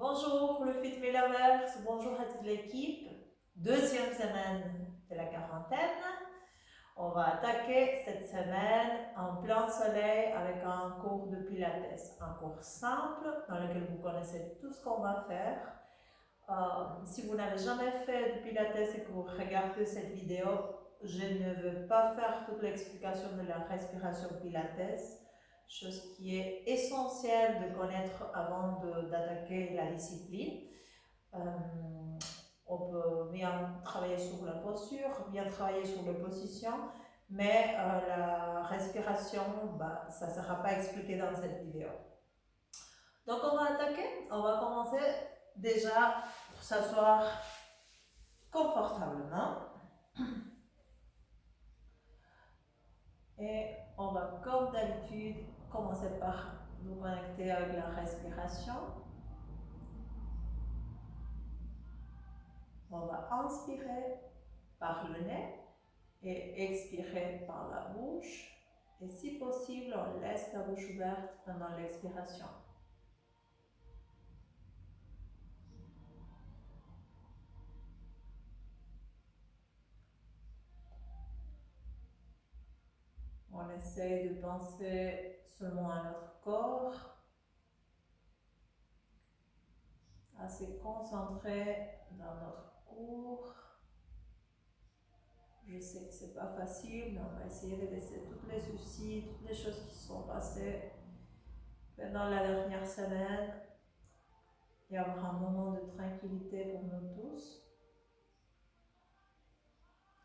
Bonjour le Fit Me Lovers, bonjour à toute l'équipe. Deuxième semaine de la quarantaine. On va attaquer cette semaine en plein soleil avec un cours de Pilates. Un cours simple dans lequel vous connaissez tout ce qu'on va faire. Si vous n'avez jamais fait de Pilates et que vous regardez cette vidéo, je ne veux pas faire toute l'explication de la respiration Pilates, chose qui est essentielle de connaître avant d'attaquer la discipline. On peut bien travailler sur la posture, bien travailler sur les positions, mais la respiration, ça ne sera pas expliqué dans cette vidéo. Donc on va attaquer, on va commencer déjà pour s'asseoir confortablement. Et on va comme d'habitude commencer par nous connecter avec la respiration. On va inspirer par le nez et expirer par la bouche. Et si possible, on laisse la bouche ouverte pendant l'expiration. On essaie de penser seulement à notre corps, à se concentrer dans notre cours. Je sais que c'est pas facile, mais on va essayer de laisser tous les soucis, toutes les choses qui sont passées pendant la dernière semaine et avoir un moment de tranquillité pour nous tous.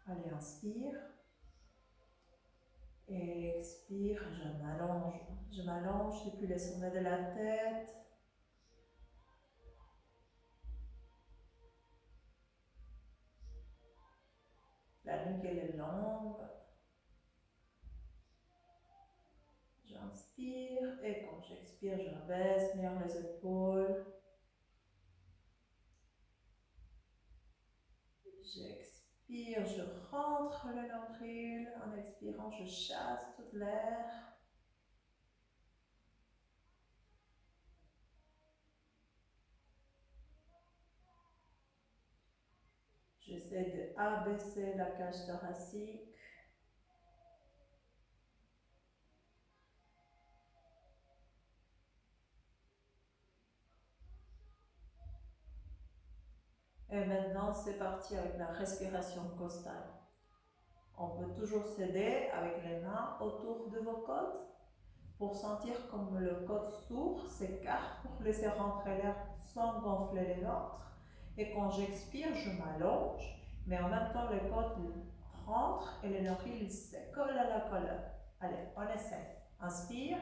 Allez, inspire. Et expire, je m'allonge depuis le sommet de la tête. La nuque elle est longue. J'inspire et quand j'expire, je baisse vers les épaules. J'expire, je rentre le nombril. En expirant, je chasse tout l'air. J'essaie d'abaisser la cage thoracique. Et maintenant, c'est parti avec la respiration costale. On peut toujours s'aider avec les mains autour de vos côtes pour sentir comme le côte s'ouvre, s'écarte pour laisser rentrer l'air sans gonfler les ventres. Et quand j'expire, je m'allonge, mais en même temps, le côte rentre et le nombril se colle à la colonne. Allez, on essaie. Inspire.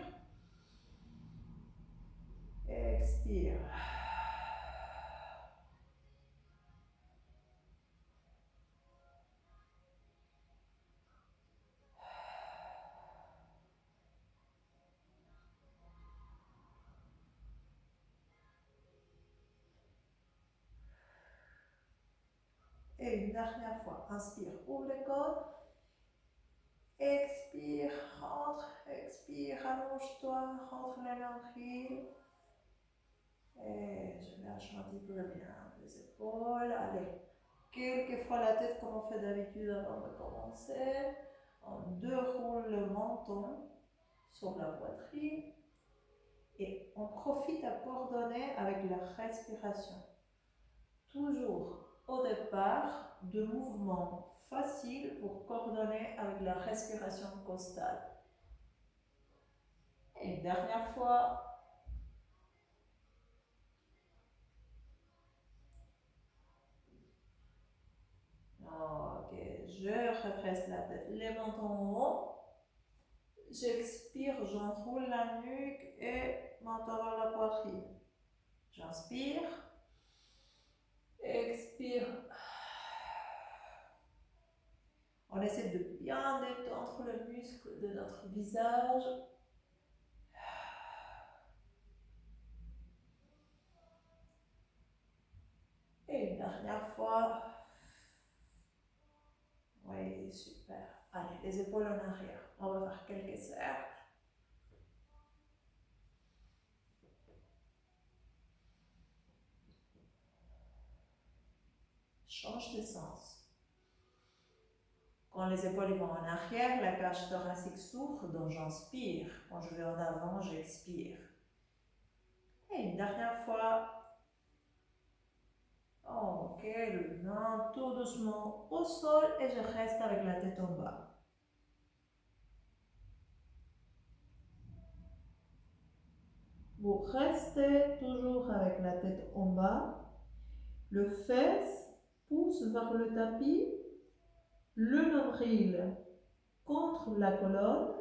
Expire. Et une dernière fois, inspire, ouvre les côtes. Expire, rentre, expire, allonge-toi, rentre le nombril. Et je lâche un petit peu bien les épaules. Allez, quelques fois la tête comme on fait d'habitude avant de commencer. On déroule le menton sur la poitrine. Et on profite à coordonner avec la respiration. Toujours au départ, de mouvements faciles pour coordonner avec la respiration costale. Et une dernière fois. Ok, je redresse la tête, les mentons en haut. J'expire, j'enroule la nuque et menton vers la poitrine. J'inspire. Expire. On essaie de bien détendre le muscle de notre visage. Et une dernière fois. Oui, super. Allez, les épaules en arrière. On va faire quelques cercles. change de sens. Quand les épaules vont en arrière, la cage thoracique s'ouvre, donc j'inspire. Quand je vais en avant, j'expire. Et une dernière fois. Ok, le main tout doucement au sol et je reste avec la tête en bas. Vous restez toujours avec la tête en bas. Le fesse pousse vers le tapis. Le nombril contre la colonne.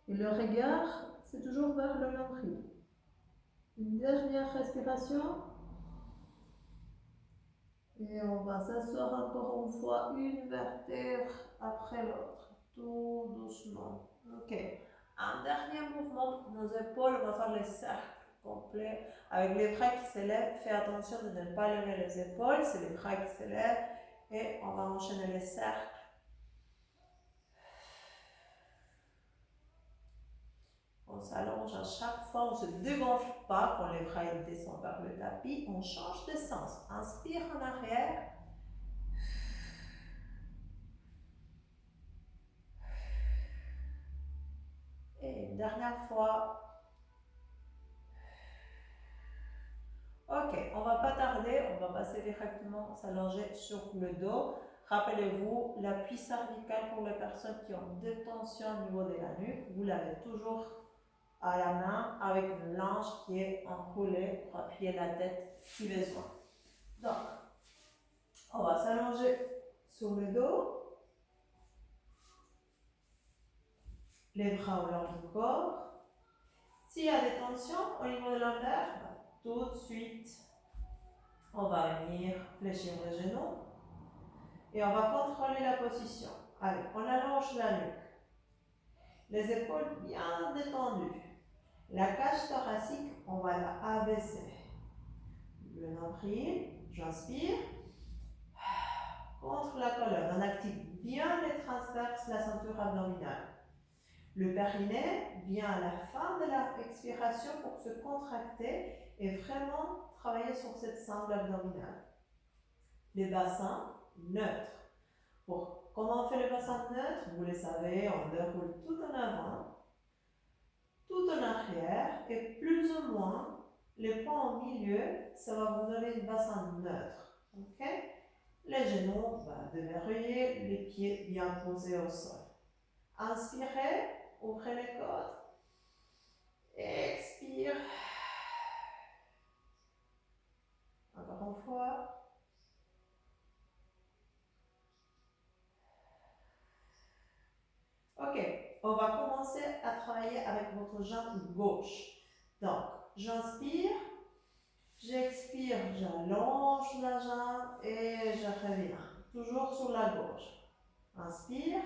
Et le regard, c'est toujours vers le nombril. Une dernière respiration. Et on va s'asseoir encore une fois, une vertèbre après l'autre. Tout doucement. Ok. Un dernier mouvement, nos épaules vont faire le cercle complet avec les bras qui s'élèvent. Fais attention de ne pas lever les épaules, c'est les bras qui s'élèvent et on va enchaîner les cercles. On s'allonge à chaque fois, on ne se dégonfle pas quand les bras descendent vers le tapis, on change de sens. Inspire en arrière. Et une dernière fois. Ok, on ne va pas tarder, on va passer directement s'allonger sur le dos. Rappelez-vous, l'appui cervical pour les personnes qui ont des tensions au niveau de la nuque, vous l'avez toujours à la main avec une linge qui est enroulée pour appuyer la tête si besoin. Donc, on va s'allonger sur le dos, les bras au long du corps. S'il y a des tensions au niveau de l'ovaire, tout de suite, on va venir fléchir les genoux et on va contrôler la position. Allez, on allonge la nuque, les épaules bien détendues. La cage thoracique, on va la abaisser. Le nombril, j'inspire. Contre la colonne, on active bien les transverses, la ceinture abdominale. Le périnée vient à la fin de l'expiration pour se contracter et vraiment travailler sur cette sangle abdominale. Les bassins neutres. Comment on fait le bassin neutre? Vous le savez, on déroule tout en avant, tout en arrière et plus ou moins les points au milieu, ça va vous donner un bassin neutre. Okay? Les genoux, déverrouiller, les pieds bien posés au sol. Inspirez, ouvrez les côtes. Expire. Encore une fois. Ok, on va commencer à travailler avec votre jambe gauche. Donc, j'inspire, j'expire, j'allonge la jambe et je reviens. Toujours sur la gauche. Inspire.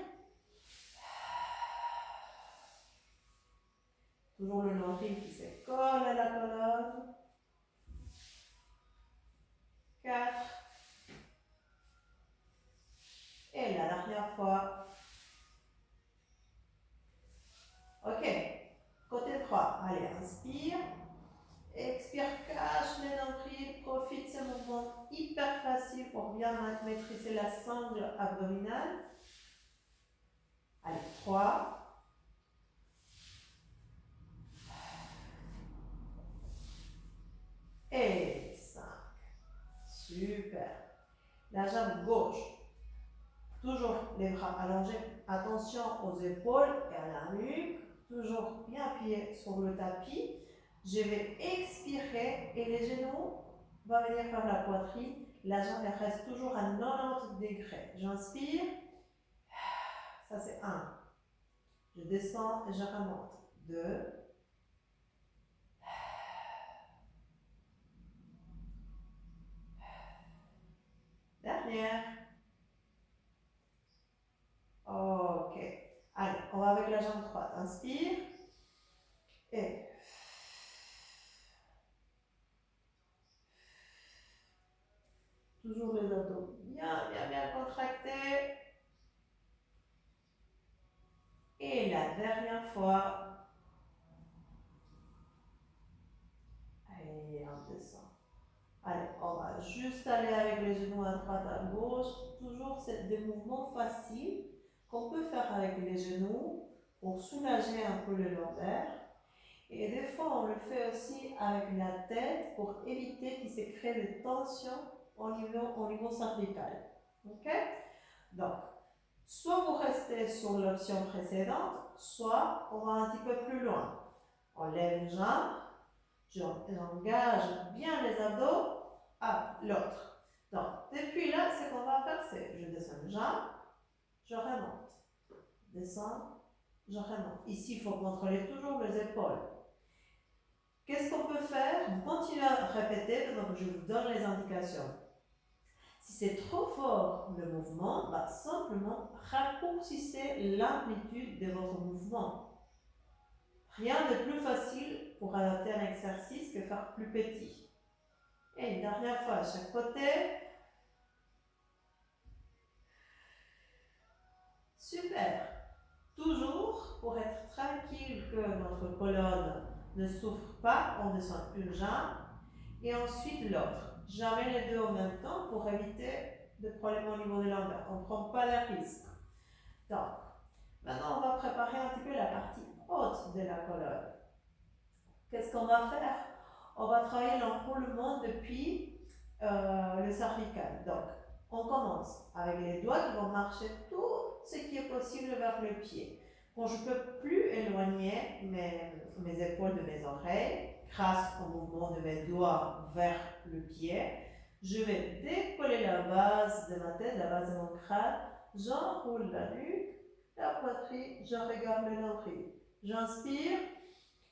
Toujours le nombril qui se colle à la colonne. 4. Et la dernière fois. Ok. Côté droit. Allez, inspire. Expire, cache les nombrils. Profite de ce mouvement hyper facile pour bien maîtriser la sangle abdominale. Allez, 3. Et 5. Super. La jambe gauche. Toujours les bras allongés. Attention aux épaules et à la nuque. Toujours bien appuyé sur le tapis. Je vais expirer et les genoux vont venir vers la poitrine. La jambe reste toujours à 90 degrés. J'inspire. Ça c'est 1. Je descends et je remonte. 2. Dernière. Ok. Allez, on va avec la jambe droite. Inspire. Et toujours les abdos bien contractés. Et la dernière fois. Allez, on descend. Allez, on va juste aller avec les genoux à droite, à gauche. Toujours, c'est des mouvements faciles qu'on peut faire avec les genoux pour soulager un peu le lombaire. Et des fois, on le fait aussi avec la tête pour éviter qu'il se crée des tensions au niveau cervical. Ok? Donc, soit vous restez sur l'option précédente, soit on va un petit peu plus loin. On lève une jambe, j'engage bien les abdos à l'autre. Donc, depuis là, ce qu'on va faire, c'est je descends une jambe, je remonte. Descends, je remonte. Ici, il faut contrôler toujours les épaules. Qu'est-ce qu'on peut faire? Vous continuez à répéter, donc je vous donne les indications. Si c'est trop fort le mouvement, bah, simplement raccourcissez l'amplitude de votre mouvement. Rien de plus facile pour adapter un exercice que faire plus petit. Et une dernière fois à chaque côté. Super. Toujours pour être tranquille que notre colonne ne souffre pas, on descend une jambe et ensuite l'autre. Jamais les deux en même temps pour éviter de problèmes au niveau de l'envers. On ne prend pas de risque. Donc, maintenant on va préparer un petit peu la partie haute de la colonne. Qu'est-ce qu'on va faire? On va travailler l'enroulement depuis le cervical. Donc, on commence avec les doigts qui vont marcher tout ce qui est possible vers le pied. Quand je ne peux plus éloigner mes épaules de mes oreilles, grâce au mouvement de mes doigts vers le pied, je vais décoller la base de ma tête, la base de mon crâne, j'enroule la nuque, la poitrine, je regarde le nombril. J'inspire,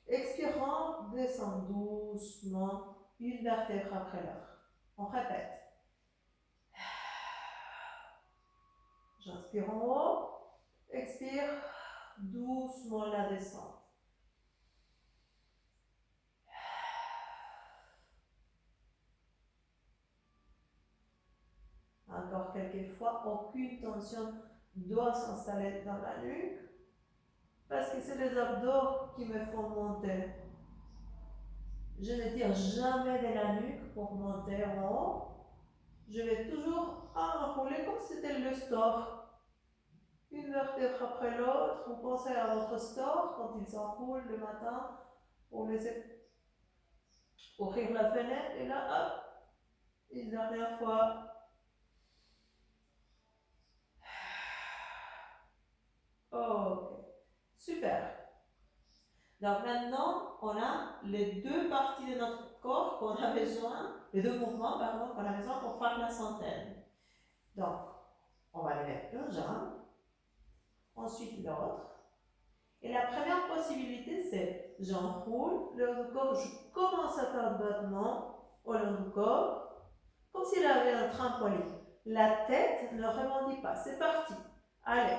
expirant, descend doucement, une vertèbre après l'autre. On répète. J'inspire en haut, expire, doucement la descente. Encore quelques fois, aucune tension doit s'installer dans la nuque parce que c'est les abdos qui me font monter. Je ne tire jamais de la nuque pour monter en haut. Je vais toujours enrouler comme si c'était le store. Une vertèbre après l'autre. Vous pensez à votre store quand il s'enroule le matin pour laisser ouvrir la fenêtre et là, hop, une dernière fois. Ok, super. Donc maintenant, on a les deux parties de notre corps qu'on a besoin, les deux mouvements, pardon, qu'on a besoin pour faire la centaine. Donc, on va lever une jambe, ensuite l'autre. Et la première possibilité, c'est j'enroule le haut du corps, je commence à faire le battement au long du corps, comme s'il avait un trampoline. La tête ne rebondit pas, c'est parti. Allez.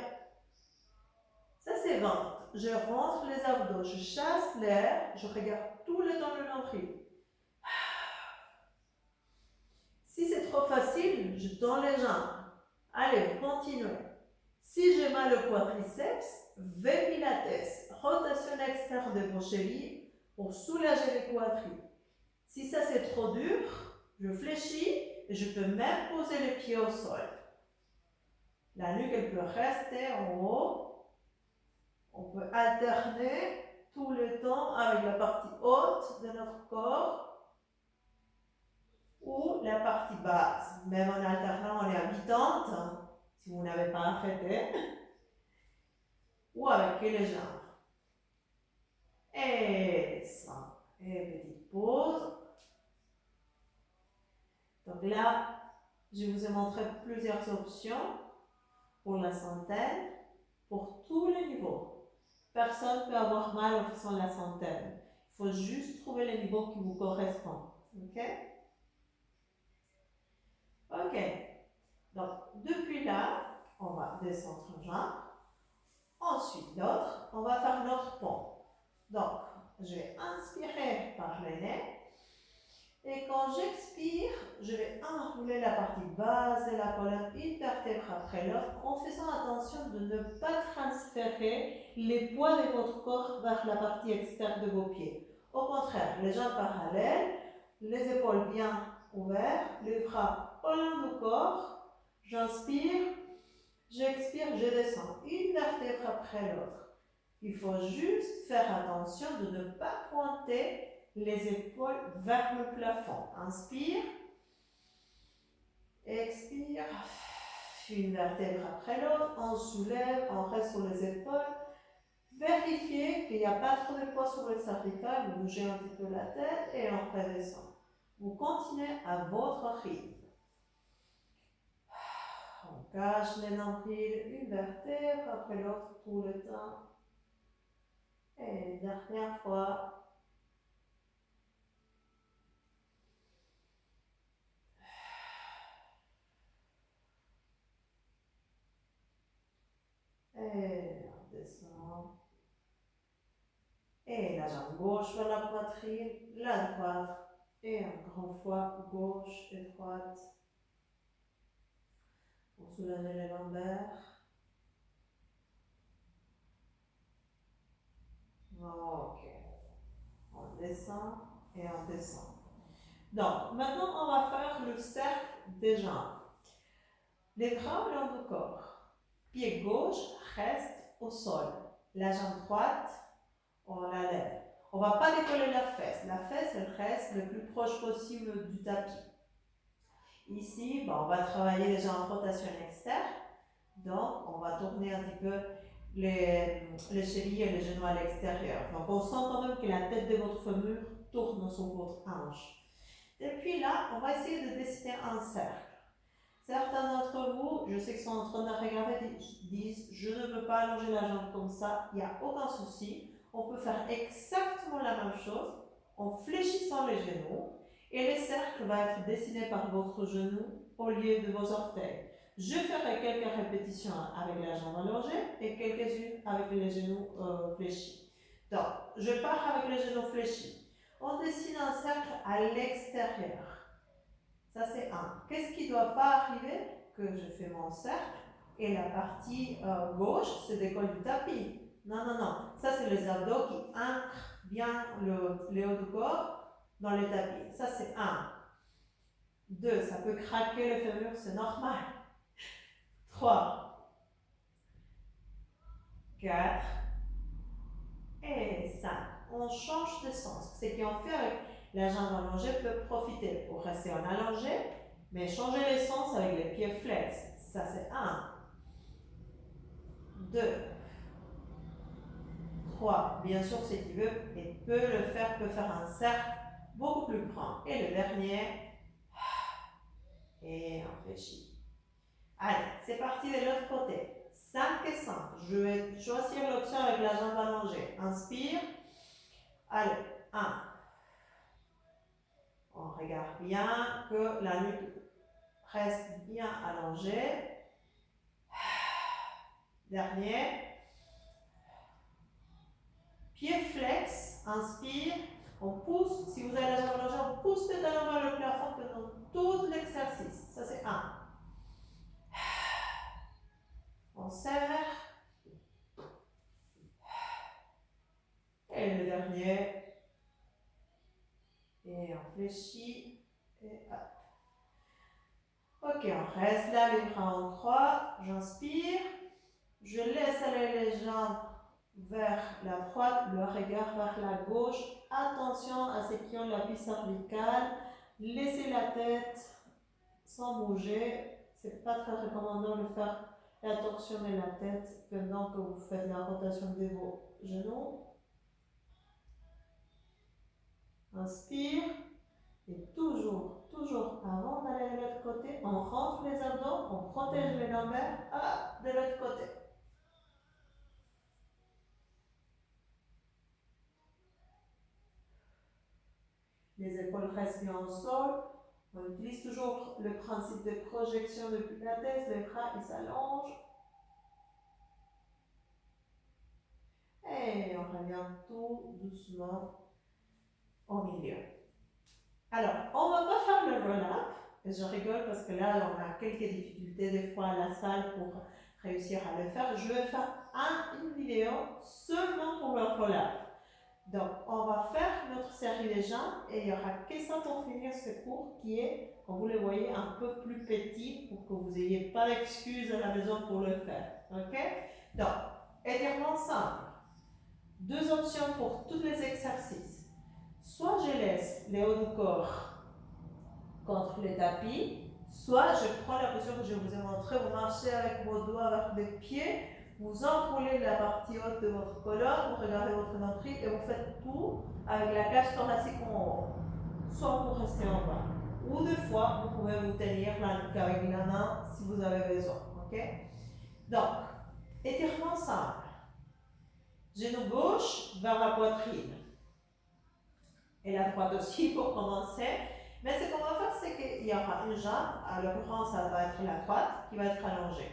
Ça, c'est ventre. Je rentre les abdos, je chasse l'air, je regarde tout le temps le nombril. Si c'est trop facile, je tends les jambes. Allez, continuez. Si j'ai mal au quadriceps, V pilates, rotation externe de vos chevilles pour soulager les quadris. Si ça c'est trop dur, je fléchis et je peux même poser les pieds au sol. La nuque elle peut rester en haut. On peut alterner tout le temps avec la partie haute de notre corps ou la partie basse. Même en alternant, on est à mi-tente, si vous n'avez pas arrêté, ou avec les jambes. Et descend. Et petite pause. Donc là, je vous ai montré plusieurs options pour la centaine, pour tous les niveaux. Personne ne peut avoir mal en faisant la centaine. Il faut juste trouver le niveau qui vous correspond. Ok? Ok. Donc, depuis là, on va descendre une jambe. Ensuite, l'autre, on va faire notre pont. Donc, je vais inspirer par le nez. Et quand j'expire, je vais enrouler la partie basse de la colonne, une vertèbre après l'autre, en faisant attention de ne pas transférer les poids de votre corps vers la partie externe de vos pieds. Au contraire, les jambes parallèles, les épaules bien ouverts, les bras au long du corps. J'inspire, j'expire, je descends une vertèbre après l'autre. Il faut juste faire attention de ne pas pointer les épaules vers le plafond. Inspire, expire, une vertèbre après l'autre, on soulève, on reste sur les épaules. Vérifiez qu'il n'y a pas trop de poids sur le cervical, vous bougez un petit peu la tête et on redescend. Vous continuez à votre rythme. On cache les nombrils, une vertèbre après l'autre tout le temps. Et dernière fois. Et on descend. Et la jambe gauche vers la poitrine, la droite. Et encore une fois, gauche et droite. Pour soulever les lombaires. Ok. On descend et on descend. Donc, maintenant, on va faire le cercle des jambes. Les bras au long du corps. Pied gauche reste au sol. La jambe droite, on la lève. On ne va pas décoller la fesse. La fesse, elle reste le plus proche possible du tapis. Ici, on va travailler déjà en rotation externe. Donc, on va tourner un petit peu les chevilles et les genoux à l'extérieur. Donc, on sent quand même que la tête de votre fémur tourne sur votre hanche. Depuis là, on va essayer de dessiner un cercle. Certains d'entre vous, je sais qu'ils sont en train de regarder, disent « Je ne veux pas allonger la jambe comme ça, il n'y a aucun souci. » On peut faire exactement la même chose en fléchissant les genoux et le cercle va être dessiné par votre genou au lieu de vos orteils. Je ferai quelques répétitions avec la jambe allongée et quelques-unes avec les genoux fléchis. Donc, je pars avec les genoux fléchis. On dessine un cercle à l'extérieur. Ça, c'est un. Qu'est-ce qui ne doit pas arriver? Que je fais mon cercle et la partie gauche se décolle du tapis. Non, non, non. Ça, c'est les abdos qui ancrent bien le haut du corps dans le tapis. Ça, c'est un. Deux, ça peut craquer le fémur, c'est normal. 3, 4 et 5. On change de sens. Ce qu'on fait avec la jambe allongée peut profiter pour rester en allongé, mais changer le sens avec les pieds flex. Ça, c'est 1. 2, 3. Bien sûr, si tu veux, et peut faire un cercle beaucoup plus grand. Et le dernier, et on fléchit. Allez, c'est parti de l'autre côté. 5 et 5. Je vais choisir l'option avec la jambe allongée. Inspire. Allez, 1. On regarde bien que la nuque reste bien allongée. Dernier. Pied flex, inspire. On pousse, si vous avez la jambe allongée, on pousse le talon vers le plafond pendant tout l'exercice. Ça, c'est 1. On serre. Et le dernier. Et on fléchit. Et hop. Ok, on reste là, les bras en croix. J'inspire. Je laisse aller les jambes vers la droite, le regard vers la gauche. Attention à ceux qui ont l'appui cervical. Laissez la tête sans bouger. C'est pas très recommandant de faire la torsion de la tête pendant que vous faites la rotation de vos genoux. Inspire. Et toujours avant d'aller de l'autre côté, on rentre les abdos, on protège les lombaires. De l'autre côté. Les épaules restent bien au sol. On utilise toujours le principe de projection de Pilates. Les bras ils s'allongent. Et on revient tout doucement au milieu. Alors, on ne va pas faire le roll-up. Je rigole parce que là, on a quelques difficultés des fois à la salle pour réussir à le faire. Je vais faire une vidéo seulement pour le roll-up. Donc, on va faire notre série des jambes et il n'y aura que ça pour finir ce cours qui est, comme vous le voyez, un peu plus petit pour que vous n'ayez pas d'excuses à la maison pour le faire. Ok? Donc, étirement simple. Deux options pour tous les exercices. Soit je laisse le haut du corps contre le tapis, soit je prends la position que je vous ai montrée, vous marchez avec vos doigts vers les pieds, vous enroulez la partie haute de votre colonne, vous regardez votre nombril et vous faites tout avec la cage thoracique en haut. Soit vous restez en bas. Ou deux fois, vous pouvez vous tenir avec la main si vous avez besoin. Ok? Donc, étirement simple. Genou gauche vers la poitrine. Et la droite aussi pour commencer. Mais ce qu'on va faire, c'est qu'il y aura une jambe, à l'occurrence, ça va être la droite, qui va être allongée.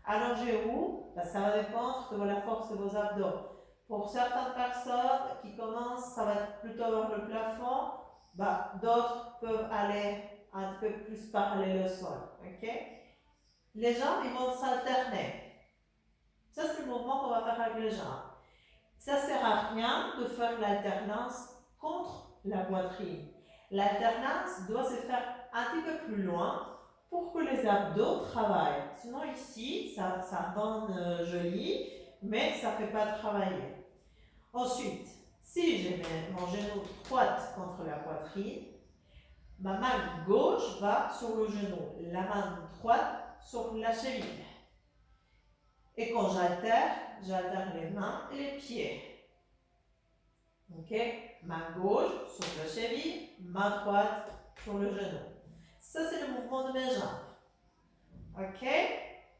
Allongée où? Ben, ça va dépendre de la force de vos abdos. Pour certaines personnes qui commencent, ça va être plutôt vers le plafond. Ben, d'autres peuvent aller un peu plus parallèle au sol. Okay? Les jambes, ils vont s'alterner. Ça, c'est le mouvement qu'on va faire avec les jambes. Ça ne sert à rien de faire l'alternance contre la poitrine. L'alternance doit se faire un petit peu plus loin pour que les abdos travaillent. Sinon ici, ça donne joli, mais ça ne fait pas travailler. Ensuite, si je mets mon genou droite contre la poitrine, ma main gauche va sur le genou, la main droite sur la cheville. Et quand j'alterne les mains et les pieds. Ok, main gauche sur la cheville, main droite sur le genou. Ça, c'est le mouvement de mes jambes. Ok,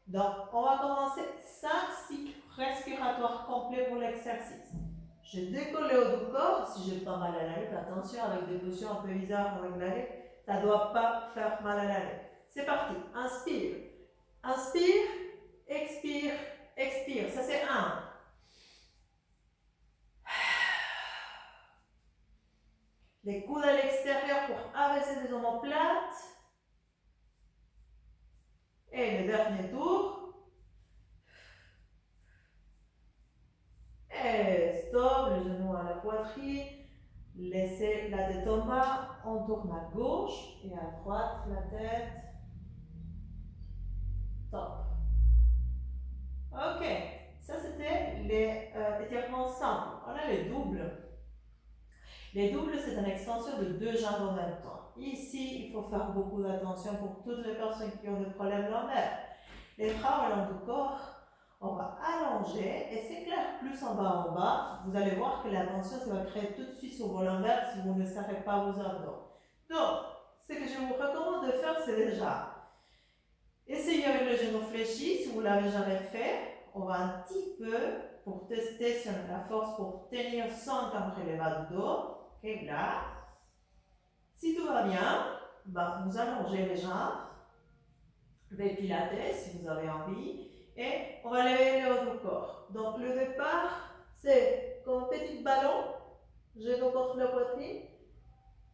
donc on va commencer 5 cycles respiratoires complets pour l'exercice. Je décolle le haut du corps. Si j'ai pas mal à la nuque, attention, avec des positions un peu bizarres avec la nuque, ça ne doit pas faire mal à la nuque. C'est parti, inspire, inspire, expire, expire. Ça, c'est 1. Les coudes à l'extérieur pour abaisser les omoplates. Et le dernier tour. Et stop, le genou à la poitrine. Laissez la tête en bas. On tourne à gauche et à droite la tête. Top. Ok, ça c'était les étirements simples. On a les doubles. Les doubles, c'est une extension de 2 jambes en même temps. Ici, il faut faire beaucoup d'attention pour toutes les personnes qui ont des problèmes lombaires. Les bras au long du corps, on va allonger et c'est clair, plus en bas, vous allez voir que la tension se va créer tout de suite sur vos lombaires si vous ne serrez pas vos abdos. Donc, ce que je vous recommande de faire, c'est déjà essayer avec le genou fléchi si vous ne l'avez jamais fait. On va un petit peu pour tester si on a la force pour tenir sans encadrer les bas du dos. Ok, là. Si tout va bien, ben, vous allongez les jambes, les pilates si vous avez envie, et on va lever le haut du corps. Donc le départ, c'est comme un petit ballon, genou contre la poitrine.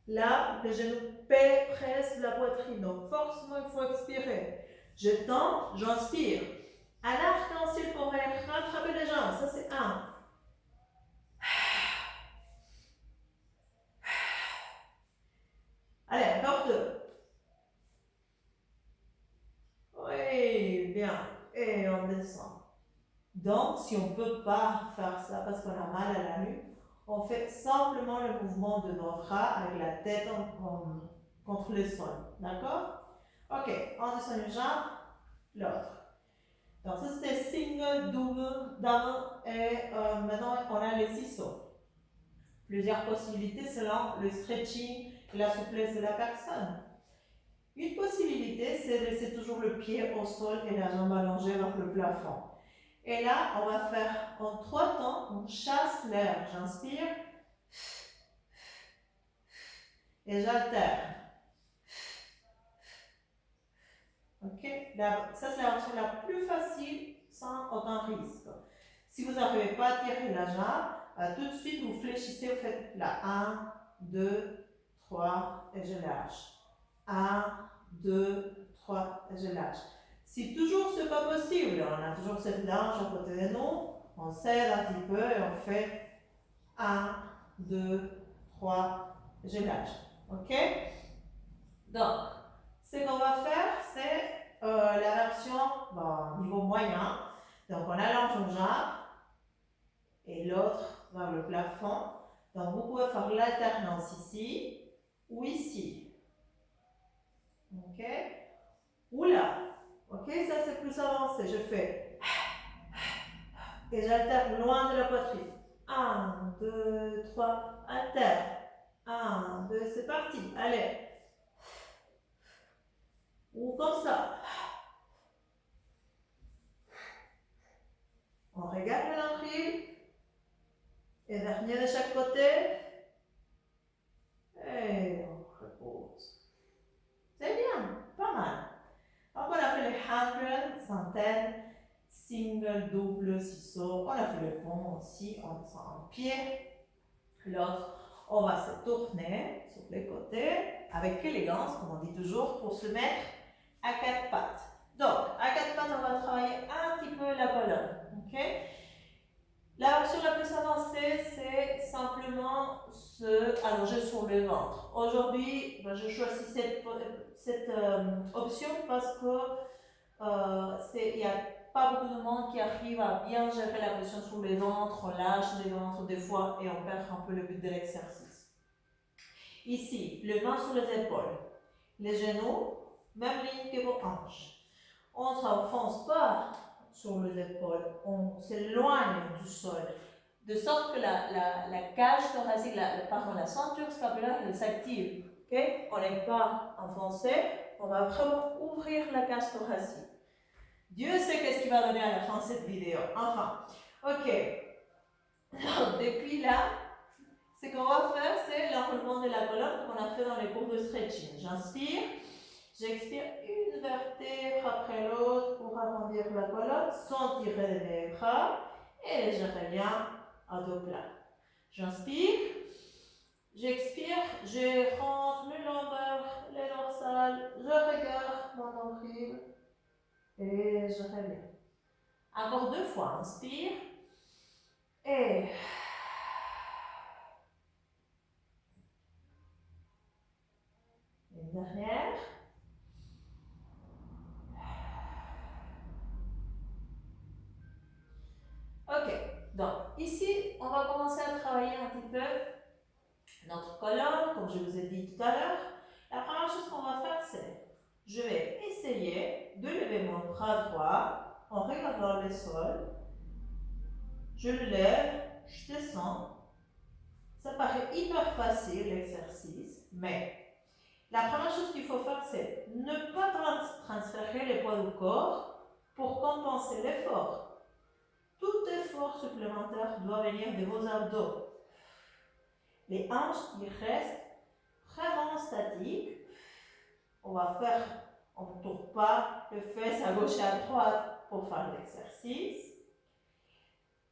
Là, le genou presse la poitrine, donc forcément il faut expirer. Je tente, j'inspire. À l'arc-en-ciel pour aller rattraper les jambes, ça c'est 1. Allez, encore 2. Oui, bien. Et on descend. Donc, si on ne peut pas faire ça parce qu'on a mal à la nuque, on fait simplement le mouvement de nos bras avec la tête contre le sol. D'accord? Ok, on descend une jambe, l'autre. Donc, ça c'était single, double, double et maintenant on a les ciseaux. Plusieurs possibilités selon le stretching et la souplesse de la personne. Une possibilité, c'est de laisser toujours le pied au sol et la jambe allongée vers le plafond. Et là, on va faire en 3 temps, on chasse l'air. J'inspire et j'alterne. Ok, ça c'est la version la plus facile sans aucun risque. Si vous n'arrivez pas à tirer la jambe, tout de suite vous fléchissez, vous faites la 1, 2, 3 et je lâche. 1, 2, 3 et je lâche. Si toujours ce n'est pas possible, on a toujours cette linge à côté de nous, on cède un petit peu et on fait 1, 2, 3, je lâche. Ok? Donc, ce qu'on va faire, c'est la version niveau moyen. Donc, on allonge une jambe et l'autre vers le plafond. Donc, vous pouvez faire l'alternance ici ou ici. Ok? Ou là. Ok? Ça, c'est plus avancé. Je fais et j'alterne loin de la poitrine. 1, 2, 3, alterne. 1, 2, c'est parti. Allez. Ou comme ça. On regarde le nombril. Et dernier de chaque côté. Et on repose. C'est bien, pas mal. Donc on a fait les hundreds, centaines, single, double, ciseaux. On a fait le pont aussi, on descend en pied. L'autre, on va se tourner sur les côtés avec élégance, comme on dit toujours, pour se mettre à quatre pattes. Donc, à quatre pattes, on va travailler un petit peu la colonne. Okay? La version la plus avancée, c'est simplement se allonger sur le ventre. Aujourd'hui, je choisis cette option parce que il n'y a pas beaucoup de monde qui arrive à bien gérer la pression sur le ventre, on lâche les ventres des fois et on perd un peu le but de l'exercice. Ici, les mains sur les épaules, les genoux, même ligne que vos hanches. On ne s'enfonce pas sur les épaules, on s'éloigne du sol, de sorte que la cage thoracique, la ceinture scapulaire, elle s'active. Okay? On n'est pas enfoncé, on va vraiment ouvrir la cage thoracique. Dieu sait qu'est-ce qu'il va donner à la fin de cette vidéo. Enfin, ok. Donc, depuis là, ce qu'on va faire, c'est l'enroulement de la colonne qu'on a fait dans les cours de stretching. J'inspire, j'expire une vertèbre après l'autre pour arrondir la colonne sans tirer les bras et je reviens à dos plat. J'inspire, j'expire, je rentre le lombaire, les dorsales, je regarde mon nombril et je reviens. Encore deux fois, inspire et une dernière. Ok, donc ici, on va commencer à travailler un petit peu notre colonne, comme je vous ai dit tout à l'heure. La première chose qu'on va faire, c'est, je vais essayer de lever mon bras droit en regardant le sol. Je le lève, je descends. Ça paraît hyper facile l'exercice, mais la première chose qu'il faut faire, c'est ne pas transférer le poids du corps pour compenser l'effort. Tout effort supplémentaire doit venir de vos abdos. Les hanches, ils restent vraiment statiques. On ne tourne pas le fesse à gauche et à droite pour faire l'exercice.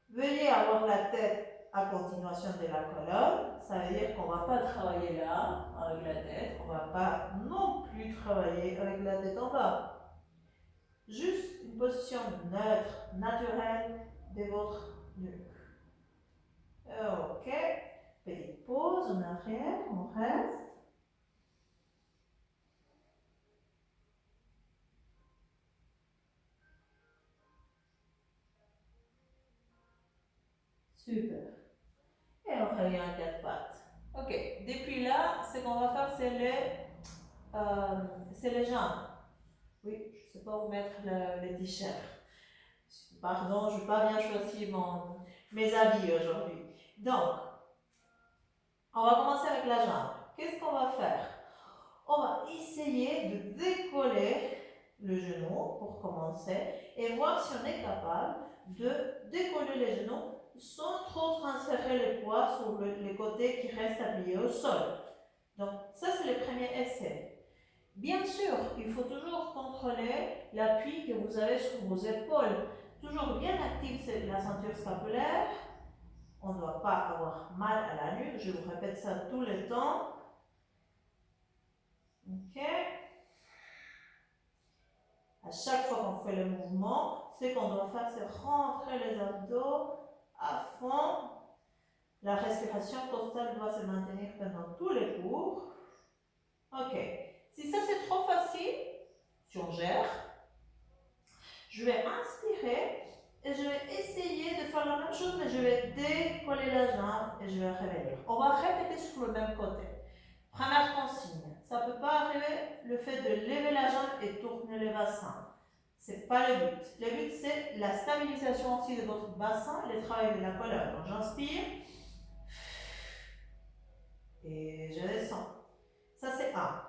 Veuillez avoir la tête à continuation de la colonne. Ça veut dire qu'on ne va pas travailler là avec la tête. On ne va pas non plus travailler avec la tête en bas. Juste une position neutre, naturelle de votre nuque. Ok. Petite pause en arrière, on reste. Super. Et on revient à quatre pattes. Ok, depuis là, ce qu'on va faire, c'est les jambes. Oui, je ne sais pas où mettre le t-shirt. Pardon, je n'ai pas bien choisi mes habits aujourd'hui. Donc, on va commencer avec la jambe. Qu'est-ce qu'on va faire? On va essayer de décoller le genou pour commencer et voir si on est capable de décoller les genoux sans trop transférer le poids sur les côtés qui restent appuyés au sol. Donc ça c'est le premier essai. Bien sûr, il faut toujours contrôler l'appui que vous avez sur vos épaules. Toujours bien active la ceinture scapulaire. On ne doit pas avoir mal à la nuque, je vous répète ça tout le temps. Ok. À chaque fois qu'on fait le mouvement, ce qu'on doit faire, c'est rentrer les abdos à fond La respiration costale doit se maintenir pendant tous les cours. Ok. Si ça c'est trop facile, si on gère, je vais inspirer et je vais essayer de faire la même chose, mais je vais décoller la jambe et je vais revenir. On va répéter sur le même côté. Première consigne, ça ne peut pas arriver le fait de lever la jambe et tourner le bassin. Ce n'est pas le but. Le but, c'est la stabilisation aussi de votre bassin et le travail de la colonne. Donc, j'inspire et je descends. Ça, c'est 1.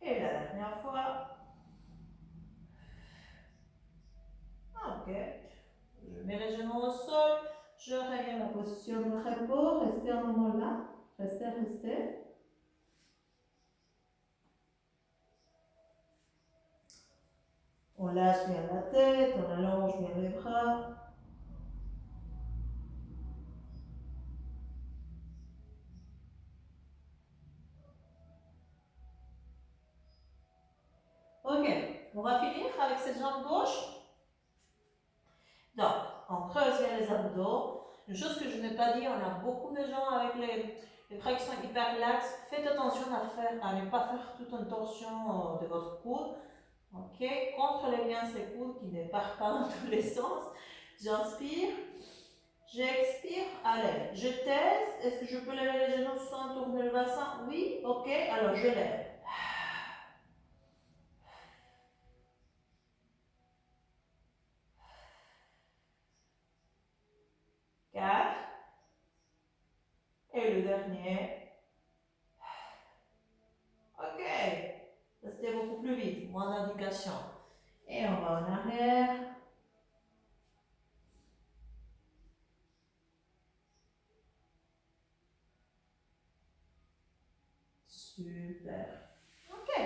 Et la dernière fois. Ok. Je mets les genoux au sol. Je reviens à la position de repos. Restez un moment là. Restez, restez. On lâche bien la tête, on allonge bien les bras. Ok, on va finir avec cette jambe gauche. Donc, on creuse bien les abdos. Une chose que je n'ai pas dit, on a beaucoup de gens avec les bras qui sont hyper laxes. Faites attention à ne pas faire toute une torsion de votre coude. Ok, contrôlez bien ces coudes qui ne partent pas dans tous les sens. J'inspire, j'expire, allez, je teste. Est-ce que je peux lever les genoux sans tourner le bassin? Oui, ok, alors je lève. 4. Et le dernier. Ok. C'était beaucoup plus vite, moins d'indication. Et on va en arrière. Super. Ok.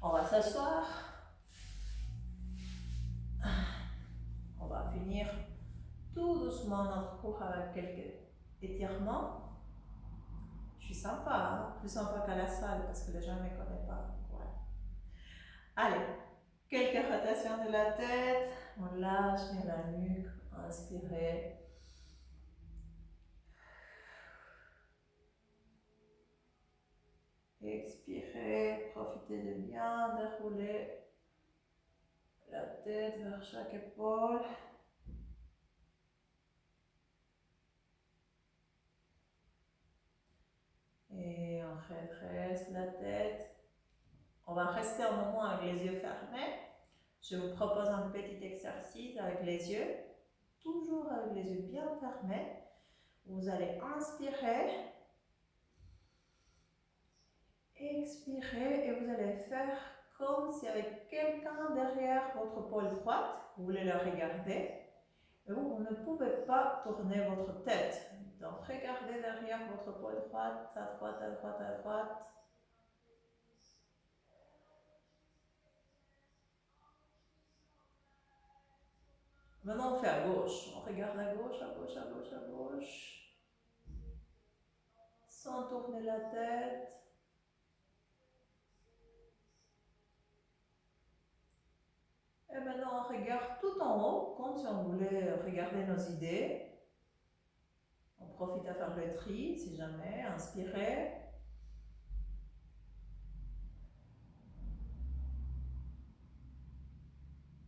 On va s'asseoir. On va finir tout doucement notre cours avec quelques étirements. Je suis sympa, hein? Plus sympa qu'à la salle parce que les gens ne me connaissent pas. Ouais. Allez, quelques rotations de la tête. On lâche bien la nuque. Inspirez. Expirez. Profitez de bien dérouler la tête vers chaque épaule. Et on redresse la tête. On va rester un moment avec les yeux fermés. Je vous propose un petit exercice avec les yeux. Toujours avec les yeux bien fermés. Vous allez inspirer. Expirez et vous allez faire comme si avec quelqu'un derrière votre pôle droite, vous voulez le regarder. Et vous ne pouvez pas tourner votre tête. Donc regardez derrière votre pôle droite, à droite, à droite, à droite. Maintenant, on fait à gauche. On regarde à gauche, à gauche, à gauche, à gauche. Sans tourner la tête. Et maintenant, on regarde tout en haut, comme si on voulait regarder nos idées. On profite à faire le tri, si jamais. Inspirez.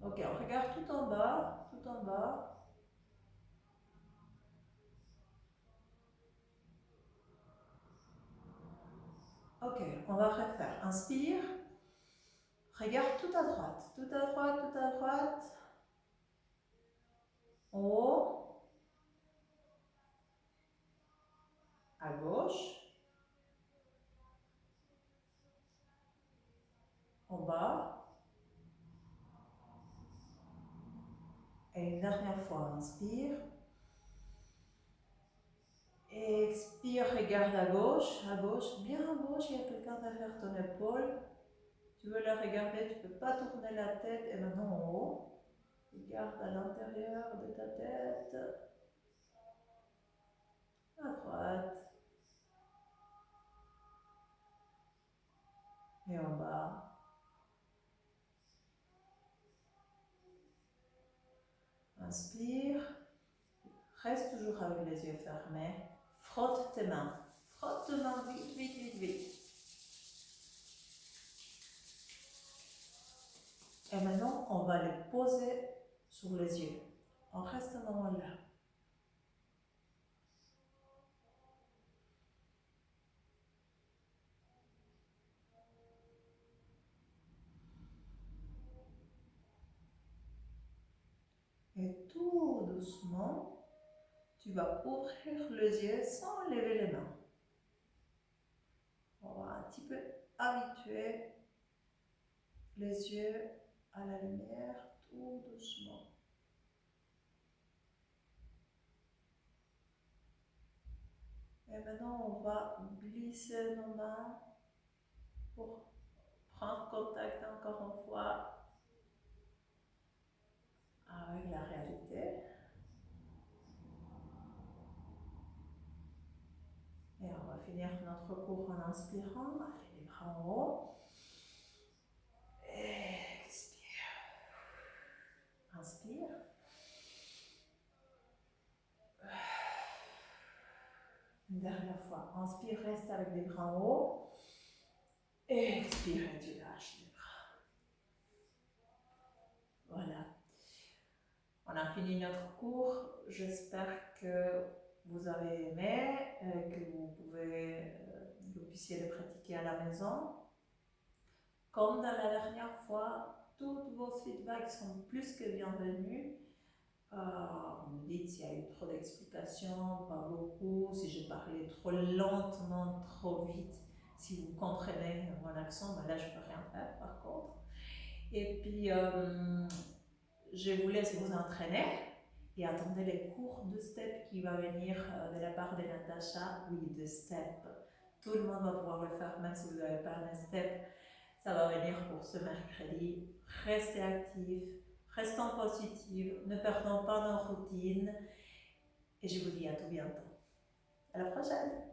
Ok, on regarde tout en bas, tout en bas. Ok, on va refaire. Inspire. Regarde tout à droite, tout à droite, tout à droite. En haut. À gauche. En bas. Et une dernière fois, inspire. Expire, regarde à gauche, bien à gauche, il y a quelqu'un derrière ton épaule. Tu veux la regarder, tu ne peux pas tourner la tête. Et maintenant en haut, regarde à l'intérieur de ta tête. À droite. Et en bas. Inspire. Reste toujours avec les yeux fermés. Frotte tes mains. Frotte tes mains vite, vite, vite, vite. Et maintenant, on va les poser sur les yeux. On reste un moment là. Et tout doucement, tu vas ouvrir les yeux sans lever les mains. On va un petit peu habituer les yeux à la lumière, tout doucement. Et maintenant, on va glisser nos mains pour prendre contact encore une fois avec la réalité. Et on va finir notre cours en inspirant. Allez, les bras en haut. Expire. Inspire. Une dernière fois. Inspire, reste avec les bras en haut. Expire et tu lâches les bras. Voilà. On a fini notre cours. J'espère que vous avez aimé, que vous puissiez le pratiquer à la maison. Comme dans la dernière fois, tous vos feedbacks sont plus que bienvenus. Vous me dites s'il y a eu trop d'explications, pas beaucoup, si j'ai parlé trop lentement, trop vite. Si vous comprenez mon accent, ben là je ne peux rien faire par contre. Et puis, je vous laisse vous entraîner et attendez les cours de step qui va venir de la part de Natacha. Oui, de step. Tout le monde va pouvoir le faire, même si vous n'avez pas un step. Ça va venir pour ce mercredi. Restez actifs, restons positifs, ne perdons pas nos routines. Et je vous dis à tout bientôt. À la prochaine!